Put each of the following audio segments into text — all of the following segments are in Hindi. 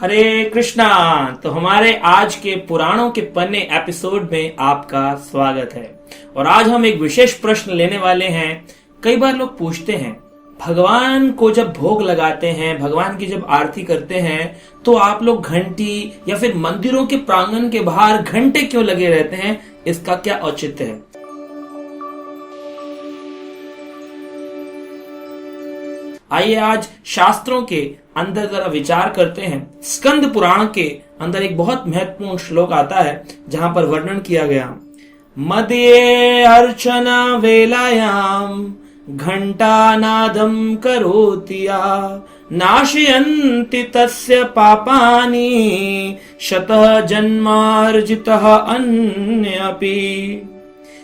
हरे कृष्णा। तो हमारे आज के पुराणों के पन्ने एपिसोड में आपका स्वागत है। और आज हम एक विशेष प्रश्न लेने वाले हैं। कई बार लोग पूछते हैं, भगवान को जब भोग लगाते हैं, भगवान की जब आरती करते हैं, तो आप लोग घंटी या फिर मंदिरों के प्रांगण के बाहर घंटे क्यों लगे रहते हैं? इसका क्या औचित्य है? आइए आज शास्त्रों के अंदर जरा विचार करते हैं। स्कंद पुराण के अंदर एक बहुत महत्वपूर्ण श्लोक आता है जहां पर वर्णन किया गया, मदये अर्चना वेलायाम घंटानादम करोति या नाशयन्ति तस्य पापानि शतः जन्मार्जितः अन्यपि।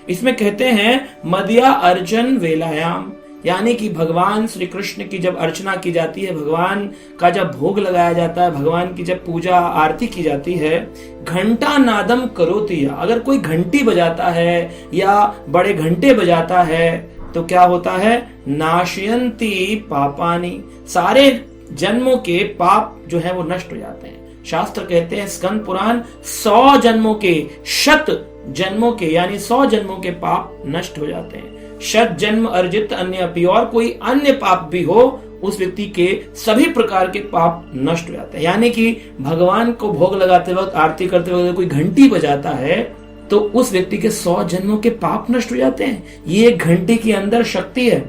इसमें कहते हैं मदया अर्चन वेलायाम, यानी कि भगवान श्री कृष्ण की जब अर्चना की जाती है, भगवान का जब भोग लगाया जाता है, भगवान की जब पूजा आरती की जाती है, घंटा नादम करोति, अगर कोई घंटी बजाता है या बड़े घंटे बजाता है तो क्या होता है? नाशयन्ति पापानि, सारे जन्मों के पाप जो है वो नष्ट हो जाते हैं। शास्त्र कहते हैं स्कंद पुराण 100 जन्मों के, शत जन्मों के यानी 100 जन्मों के पाप नष्ट हो जाते हैं। शत जन्म अर्जित अन्य अपि, और कोई अन्य पाप भी हो उस व्यक्ति के सभी प्रकार के पाप नष्ट हो जाते हैं। यानी कि भगवान को भोग लगाते वक्त, आरती करते वक्त कोई घंटी बजाता है तो उस व्यक्ति के 100 जन्मों के पाप नष्ट हो जाते हैं। ये एक घंटे के अंदर शक्ति है।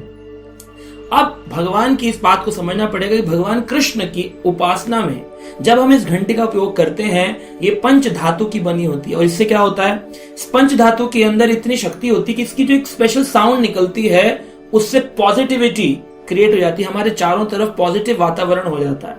अब भगवान की इस बात को समझना पड़ेगा कि भगवान कृष्ण की उपासना में जब हम इस घंटी का उपयोग करते हैं, ये पंच धातु की बनी होती है। और इससे क्या होता है? इस पंच धातु के अंदर इतनी शक्ति होती है कि इसकी जो एक स्पेशल साउंड निकलती है उससे पॉजिटिविटी क्रिएट हो जाती है, हमारे चारों तरफ पॉजिटिव वातावरण हो जाता है।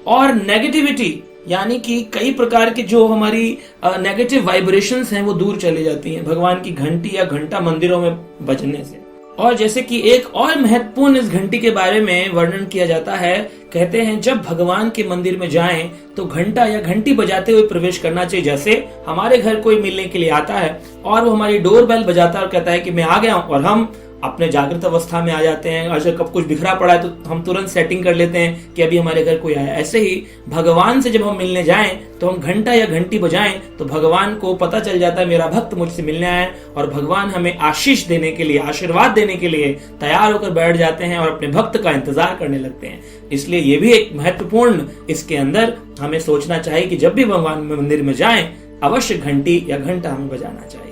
और नेगेटिविटी यानी कि कई प्रकार की जो हमारी नेगेटिव वाइब्रेशंस हैं वो दूर चली जाती हैं भगवान की घंटी या घंटा मंदिरों में बजने से। और जैसे कि एक और महत्वपूर्ण इस घंटी के बारे में वर्णन किया जाता है, कहते हैं जब भगवान के मंदिर में जाएं तो घंटा या घंटी बजाते हुए प्रवेश करना चाहिए। जैसे हमारे घर कोई मिलने के लिए आता है और वो हमारी डोर बेल बजाता है और कहता है कि मैं आ गया हूं, और हम अपने जागृत अवस्था में आ जाते हैं। अगर कब कुछ बिखरा पड़ा है तो हम तुरंत सेटिंग कर लेते हैं कि अभी हमारे घर कोई आया। ऐसे ही भगवान से जब हम मिलने जाएं तो हम घंटा या घंटी बजाएं तो भगवान को पता चल जाता है मेरा भक्त मुझसे मिलने आया है, और भगवान हमें आशीष देने के लिए, आशीर्वाद देने के लिए तैयार होकर बैठ जाते हैं और अपने भक्त का इंतजार करने लगते हैं। इसलिए ये भी एक महत्वपूर्ण इसके अंदर हमें सोचना चाहिए कि जब भी भगवान मंदिर में जाएं अवश्य घंटी या घंटा हमें बजाना चाहिए।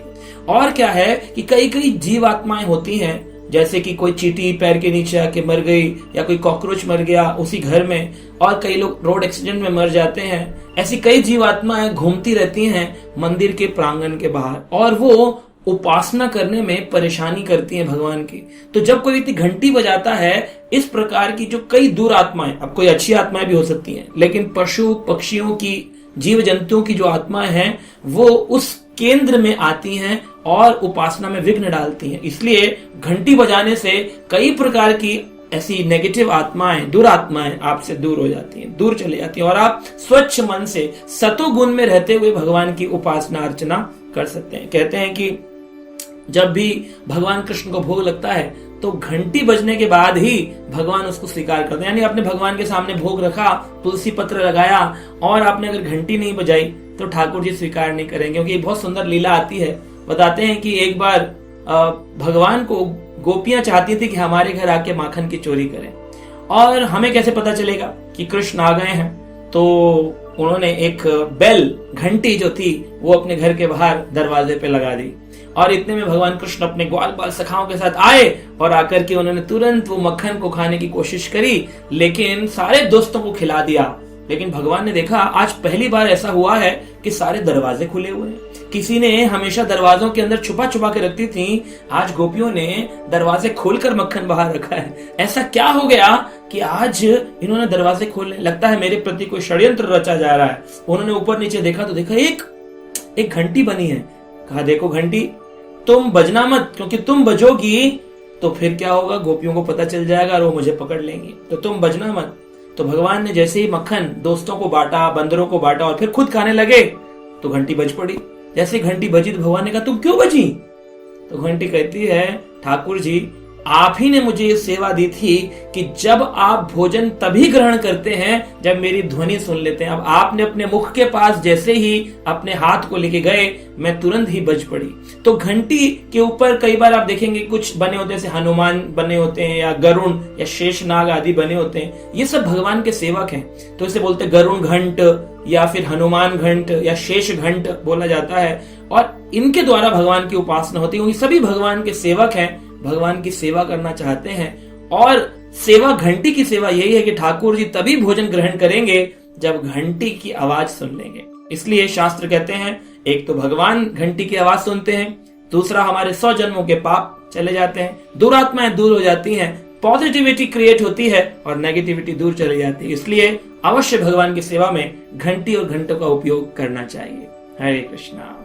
और क्या है कि कई कई जीवात्माएं होती हैं, जैसे कि कोई चींटी पैर के नीचे आके मर गई या कोई कॉकरोच मर गया उसी घर में, और कई लोग रोड एक्सीडेंट में मर जाते हैं। ऐसी कई जीवात्माएं घूमती रहती हैं मंदिर के प्रांगण के बाहर और वो उपासना करने में परेशानी करती हैं भगवान की। तो जब कोई व्यक्ति घंटी बजाता है, इस प्रकार की जो कई दूर आत्माएं, अब कोई अच्छी आत्माएं भी हो सकती हैं, लेकिन पशु पक्षियों की, जीव जंतुओं की जो आत्माएं हैं वो उस केंद्र में आती हैं और उपासना में विघ्न डालती हैं। इसलिए घंटी बजाने से कई प्रकार की ऐसी नेगेटिव आत्माएं, दुरात्माएं आपसे दूर हो जाती हैं, दूर चली जाती हैं, और आप स्वच्छ मन से सतोगुण में रहते हुए भगवान की उपासना अर्चना कर सकते हैं। कहते हैं कि जब भी भगवान कृष्ण को भोग लगता है तो घंटी बजने के बाद ही भगवान उसको स्वीकार करते हैं। यानी आपने भगवान के सामने भोग रखा, तुलसी पत्र लगाया, और आपने अगर घंटी नहीं बजाई तो ठाकुर जी स्वीकार नहीं करेंगे। क्योंकि बहुत सुंदर लीला आती है। बताते हैं कि एक बार भगवान को गोपियां चाहती थी कि हमारे घर आके माखन की चोरी करें, और हमें कैसे पता चलेगा कि कृष्ण आ गए हैं? तो उन्होंने एक बेल, घंटी जो थी वो अपने घर के बाहर दरवाजे पे लगा दी, और इतने में भगवान कृष्ण अपने ग्वाल बाल सखाओं के साथ आए, और आकर के उन्होंने तुरंत वो मक्खन को खाने की कोशिश करी, लेकिन सारे दोस्तों को खिला दिया। लेकिन भगवान ने देखा आज पहली बार ऐसा हुआ है कि सारे दरवाजे खुले हुए हैं। किसी ने हमेशा दरवाजों के अंदर छुपा छुपा के रखती थी, आज गोपियों ने दरवाजे खोलकर मक्खन बाहर रखा है। ऐसा क्या हो गया कि आज इन्होंने दरवाजे खोलने, लगता है मेरे प्रति कोई षड्यंत्र रचा जा रहा है। उन्होंने ऊपर नीचे देखा तो देखा एक घंटी बनी है। कहा देखो घंटी, तुम बजना मत, क्योंकि तुम बजोगी तो फिर क्या होगा, गोपियों को पता चल जाएगा और वो मुझे पकड़ लेंगी, तो तुम बजना मत। तो भगवान ने जैसे ही मक्खन दोस्तों को बांटा, बंदरों को बांटा और फिर खुद खाने लगे तो घंटी बज पड़ी। जैसे घंटी बजी तो भगवान ने कहा तुम क्यों बजी? तो घंटी कहती है ठाकुर जी आप ही ने मुझे ये सेवा दी थी कि जब आप भोजन तभी ग्रहण करते हैं जब मेरी ध्वनि सुन लेते हैं। अब आपने अपने मुख के पास जैसे ही अपने हाथ को लेके गए, मैं तुरंत ही बज पड़ी। तो घंटी के ऊपर कई बार आप देखेंगे कुछ बने होते हैं, जैसे हनुमान बने होते हैं या गरुण या शेषनाग आदि बने होते हैं। ये सब भगवान के सेवक हैं, तो इसे बोलते गरुण घंट या फिर हनुमान घंट या शेष घंट बोला जाता है। और इनके द्वारा भगवान की उपासना होती है। ये सभी भगवान के सेवक हैं, भगवान की सेवा करना चाहते हैं। और सेवा, घंटी की सेवा यही है कि ठाकुर जी तभी भोजन ग्रहण करेंगे जब घंटी की आवाज सुन लेंगे। इसलिए शास्त्र कहते हैं, एक तो भगवान घंटी की आवाज सुनते हैं, दूसरा हमारे 100 जन्मों के पाप चले जाते हैं, दुरात्माएं दूर हो जाती हैं, पॉजिटिविटी क्रिएट होती है और नेगेटिविटी दूर चली जाती है। इसलिए अवश्य भगवान की सेवा में घंटी और घंटों का उपयोग करना चाहिए। हरे कृष्णा।